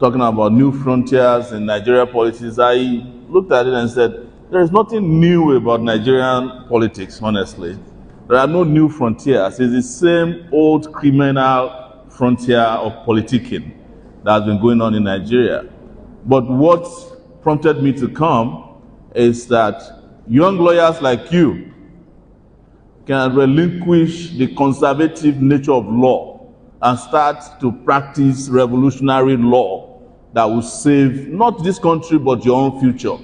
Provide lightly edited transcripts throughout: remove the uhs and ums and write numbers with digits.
talking about new frontiers in Nigeria politics, I looked at it and said, there is nothing new about Nigerian politics, honestly. There are no new frontiers. It's the same old criminal frontier of politicking that has been going on in Nigeria. But what prompted me to come is that young lawyers like you can relinquish the conservative nature of law and start to practice revolutionary law that will save not this country but your own future.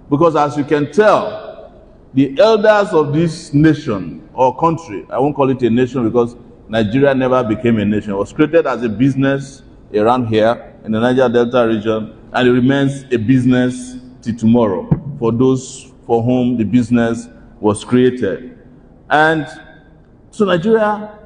Because as you can tell, the elders of this nation or country, I won't call it a nation because Nigeria never became a nation. It was created as a business around here in the Niger Delta region, and it remains a business till tomorrow for those for whom the business was created. And so Nigeria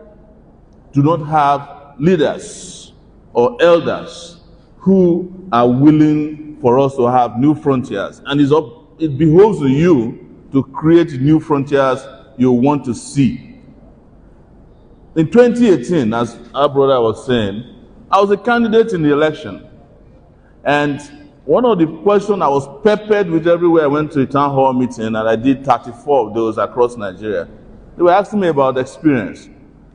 do not have leaders or elders who are willing for us to have new frontiers. And it behoves you to create new frontiers you want to see. In 2018, as our brother was saying, I was a candidate in the election. And one of the questions I was peppered with everywhere I went to a town hall meeting, and I did 34 of those across Nigeria. They were asking me about experience.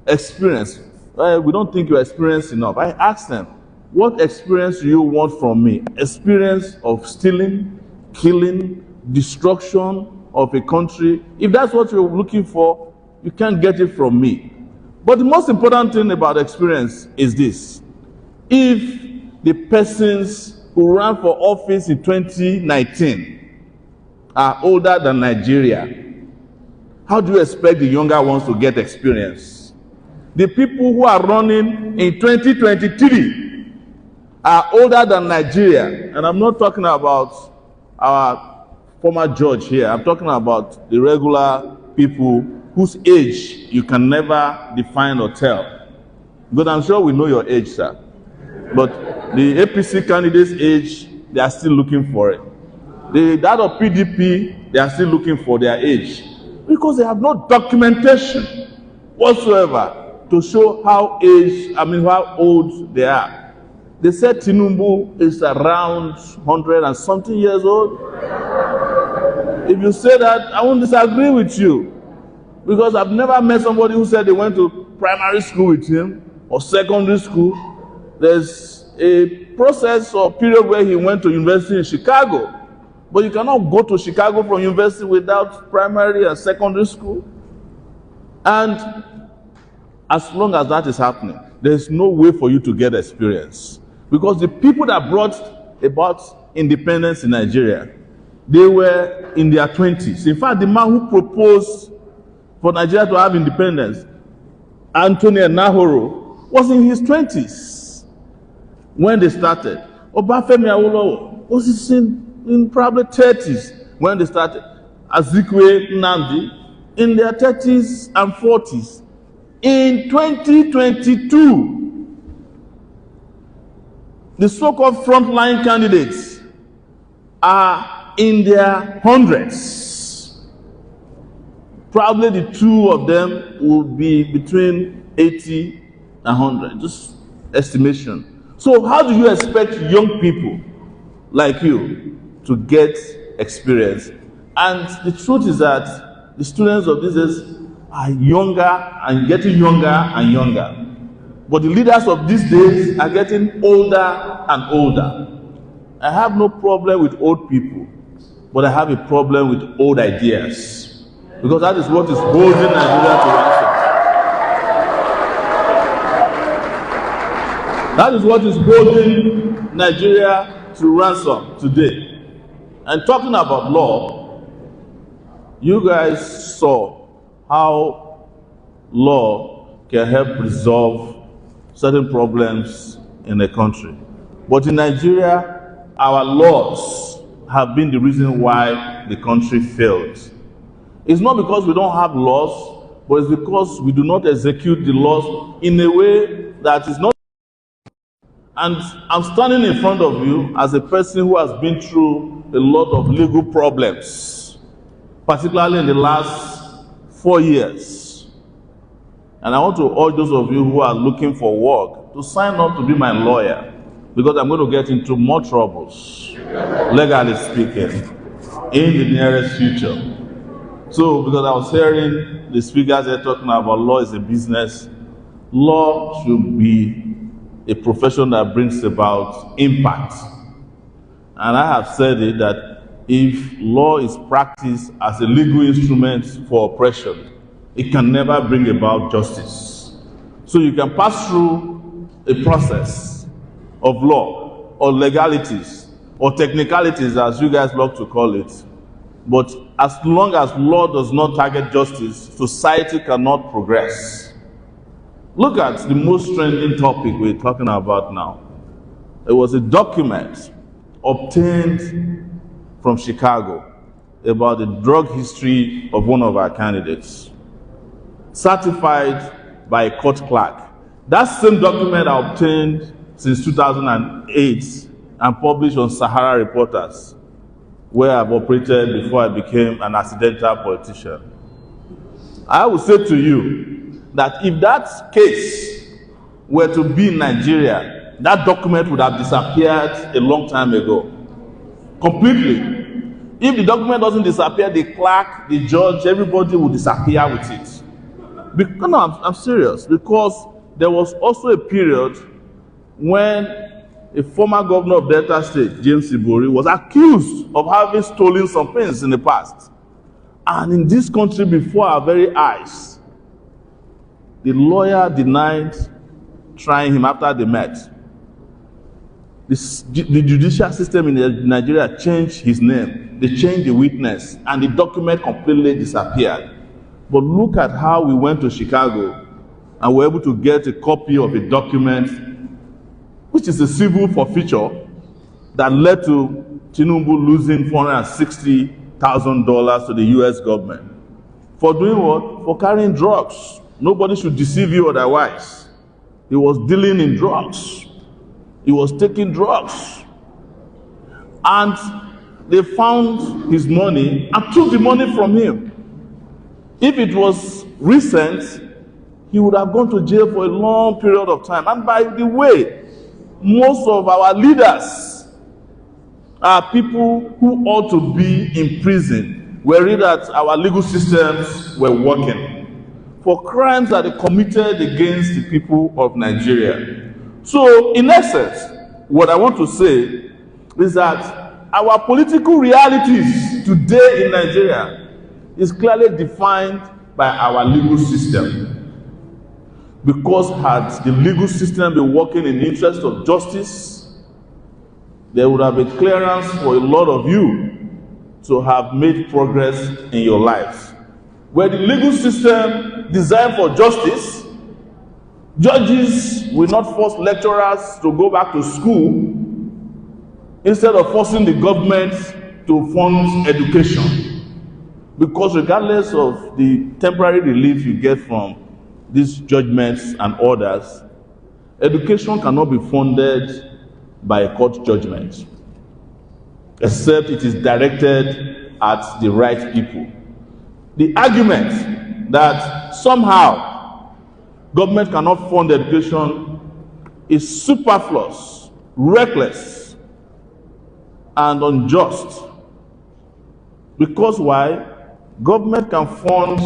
Experience. We don't think you're experienced enough. I asked them, what experience do you want from me? Experience of stealing, killing, destruction of a country. If that's what you're looking for, you can't get it from me. But the most important thing about experience is this. If the persons who ran for office in 2019 are older than Nigeria, how do you expect the younger ones to get experience? The people who are running in 2023 are older than Nigeria. And I'm not talking about our former judge here. I'm talking about the regular people whose age you can never define or tell. But I'm sure we know your age, sir. But the APC candidate's age, they are still looking for it. That of PDP, they are still looking for their age. Because they have no documentation whatsoever to show how old they are. They said Tinubu is around 100 and something years old. If you say that, I won't disagree with you. Because I've never met somebody who said they went to primary school with him or secondary school. There's a process or period where he went to university in Chicago. But you cannot go to Chicago from university without primary and secondary school. And as long as that is happening, there's no way for you to get experience. Because the people that brought about independence in Nigeria, they were in their 20s. In fact, the man who proposed for Nigeria to have independence, Anthony Nahoro, was in his 20s when they started. Obafemi Awolowo was in probably 30s when they started. Azikwe Nnamdi in their 30s and 40s. In 2022, the so-called frontline candidates are in their hundreds. Probably the two of them will be between 80 and 100, just estimation. So how do you expect young people like you to get experience? And the truth is that the students of these days are younger and getting younger and younger. But the leaders of these days are getting older and older. I have no problem with old people, but I have a problem with old ideas. Because that is what is holding Nigeria to ransom. That is what is holding Nigeria to ransom today. And talking about law, you guys saw how law can help resolve certain problems in a country. But in Nigeria, our laws have been the reason why the country failed. It's not because we don't have laws, but it's because we do not execute the laws in a way that is not. And I'm standing in front of you as a person who has been through a lot of legal problems, particularly in the last 4 years. And I want to urge those of you who are looking for work to sign up to be my lawyer. because I'm going to get into more troubles, legally speaking, in the nearest future. So, because I was hearing the speakers there talking about law is a business, law should be a profession that brings about impact. And I have said it that if law is practiced as a legal instrument for oppression, it can never bring about justice. So you can pass through a process of law or legalities or technicalities, as you guys love to call it. But as long as law does not target justice, society cannot progress. Look at the most trending topic we're talking about now. It was a document obtained from Chicago about the drug history of one of our candidates, certified by a court clerk. That same document I obtained since 2008 and published on Sahara Reporters, where I've operated before I became an accidental politician. I will say to you that if that case were to be in Nigeria, that document would have disappeared a long time ago, completely. If the document doesn't disappear, the clerk, the judge, everybody will disappear with it. No, I'm serious, because there was also a period when a former governor of Delta State, James Ibori, was accused of having stolen some things in the past. And in this country, before our very eyes, the lawyer denied trying him after they met. The judicial system in Nigeria changed his name. They changed the witness, and the document completely disappeared. But look at how we went to Chicago and were able to get a copy of a document which is a civil forfeiture that led to Tinubu losing $460,000 to the US government. For doing what? For carrying drugs. Nobody should deceive you otherwise. He was dealing in drugs. He was taking drugs. And they found his money and took the money from him. If it was recent, he would have gone to jail for a long period of time. And by the way, most of our leaders are people who ought to be in prison, worried that our legal systems were working for crimes that they committed against the people of Nigeria. So, in essence, what I want to say is that our political realities today in Nigeria is clearly defined by our legal system. Because had the legal system been working in the interest of justice, there would have been clearance for a lot of you to have made progress in your lives. Where the legal system designed for justice, judges will not force lecturers to go back to school instead of forcing the government to fund education. Because regardless of the temporary relief you get from these judgments and orders, education cannot be funded by a court judgment, except it is directed at the right people. The argument that somehow government cannot fund education is superfluous, reckless, and unjust. Because why? Government can fund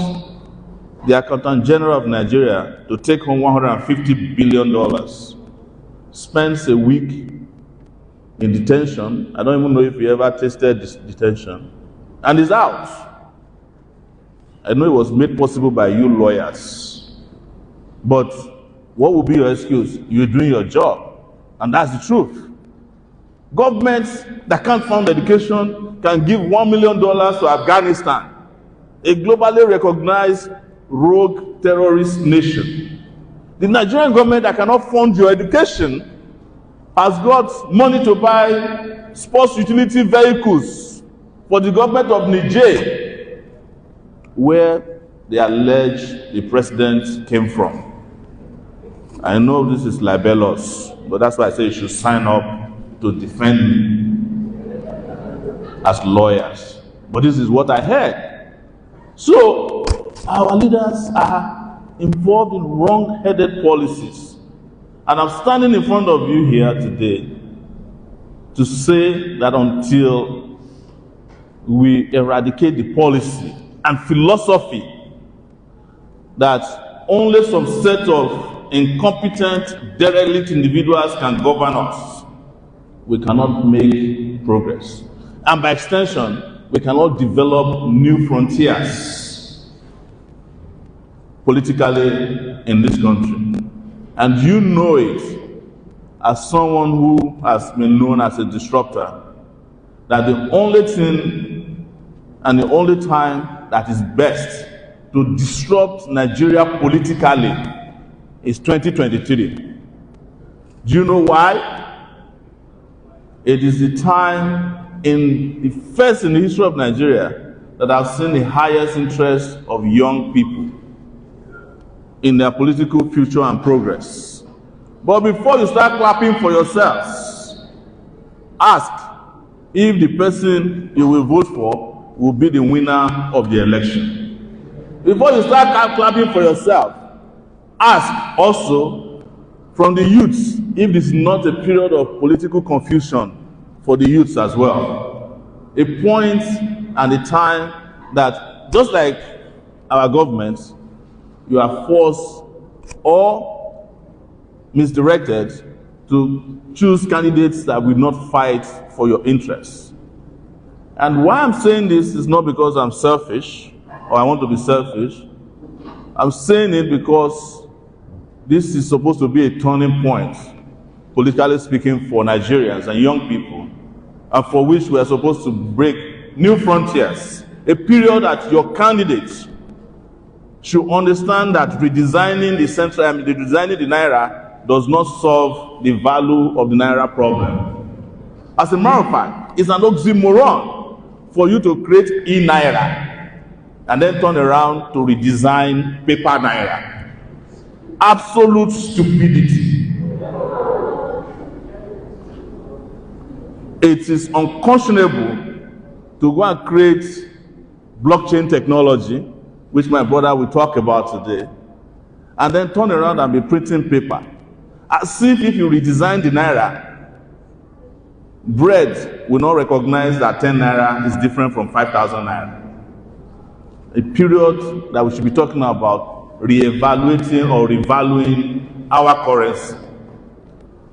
the Accountant General of Nigeria to take home $150 billion, spends a week in detention. I don't even know if he ever tasted this detention, and is out. I know it was made possible by you lawyers, but what will be your excuse? You're doing your job, and that's the truth. Governments that can't fund education can give $1 million to Afghanistan, a globally recognized rogue terrorist nation. The Nigerian government that cannot fund your education has got money to buy sports utility vehicles for the government of Niger, where they allege the president came from. I know this is libelous, but that's why I say you should sign up to defend me as lawyers. But this is what I heard. So, our leaders are involved in wrong-headed policies. And I'm standing in front of you here today to say that until we eradicate the policy and philosophy that only some set of incompetent, derelict individuals can govern us, we cannot make progress. And by extension, we cannot develop new frontiers politically in this country. And you know it as someone who has been known as a disruptor, that the only thing and the only time that is best to disrupt Nigeria politically is 2023. Do you know why? It is the time in the history of Nigeria that I've seen the highest interest of young people in their political future and progress. But before you start clapping for yourselves, ask if the person you will vote for will be the winner of the election. Before you start clapping for yourself, ask also from the youths if this is not a period of political confusion for the youths as well. A point and a time that, just like our government, you are forced or misdirected to choose candidates that will not fight for your interests. And why I'm saying this is not because I'm selfish or I want to be selfish. I'm saying it because this is supposed to be a turning point, politically speaking, for Nigerians and young people, and for which we are supposed to break new frontiers, a period that your candidates should understand that redesigning the Naira does not solve the value of the Naira problem. As a matter of fact, it's an oxymoron for you to create e-Naira and then turn around to redesign paper Naira. Absolute stupidity. It is unconscionable to go and create blockchain technology, which my brother will talk about today, and then turn around and be printing paper. As if you redesign the Naira, bread will not recognize that 10 Naira is different from 5,000 Naira. A period that we should be talking about re-evaluating or revaluing our currency.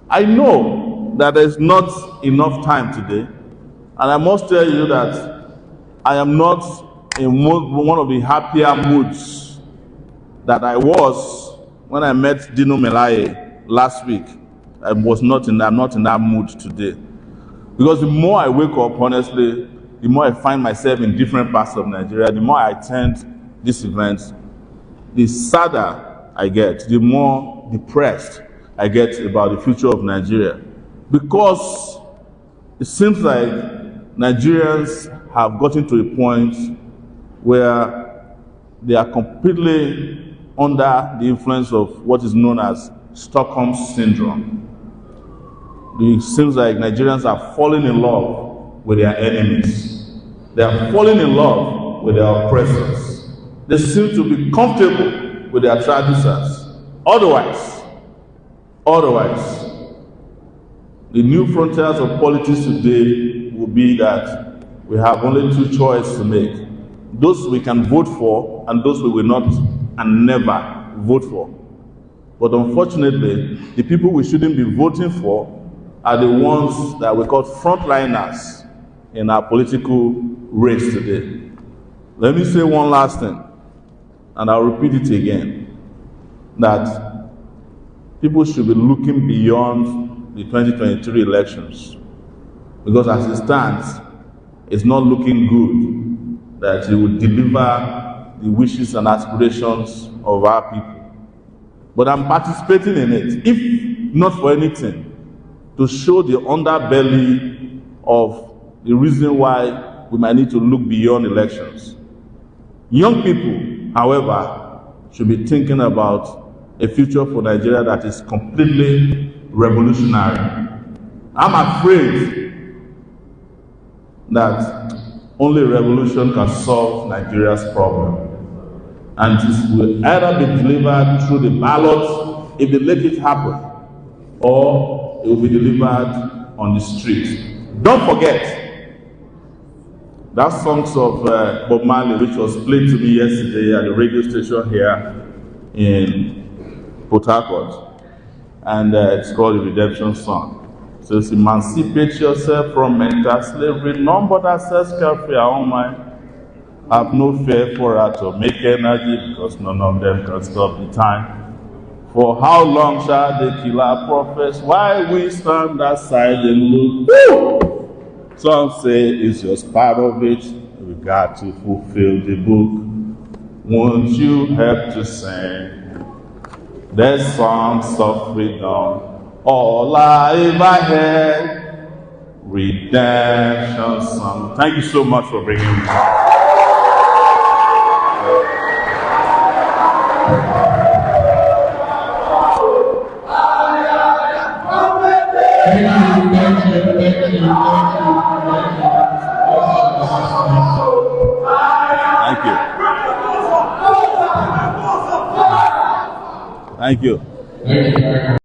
I know that there's not enough time today, and I must tell you that I am not in one of the happier moods that I was when I met Dino Melaye last week. I'm not in that mood today. Because the more I wake up, honestly, the more I find myself in different parts of Nigeria, the more I attend these events, the sadder I get, the more depressed I get about the future of Nigeria. Because it seems like Nigerians have gotten to a point where they are completely under the influence of what is known as Stockholm Syndrome. It seems like Nigerians are falling in love with their enemies. They are falling in love with their oppressors. They seem to be comfortable with their traducers. Otherwise, the new frontiers of politics today will be that we have only two choices to make. Those we can vote for and those we will not and never vote for. But unfortunately, the people we shouldn't be voting for are the ones that we call frontliners in our political race today. Let me say one last thing, and I'll repeat it again, that people should be looking beyond the 2023 elections, because as it stands, it's not looking good that it will deliver the wishes and aspirations of our people. But I'm participating in it, if not for anything, to show the underbelly of the reason why we might need to look beyond elections. Young people, however, should be thinking about a future for Nigeria that is completely revolutionary. I'm afraid that only revolution can solve Nigeria's problem. And it will either be delivered through the ballot if they let it happen, or it will be delivered on the street. Don't forget that songs of Bob Marley, which was played to me yesterday at the radio station here in Port Harcourt, and it's called the Redemption Song. So it's emancipate yourself from mental slavery, none but ourselves carefree our own mind. Have no fear for her to make energy, because none of them can stop the time. For how long shall they kill our prophets, while we stand aside and look? Woo! Some say it's just part of it. We got to fulfill the book. Won't you help to sing the songs of freedom? All I ever had, redemption song. Thank you so much for bringing me. Thank you. Thank you.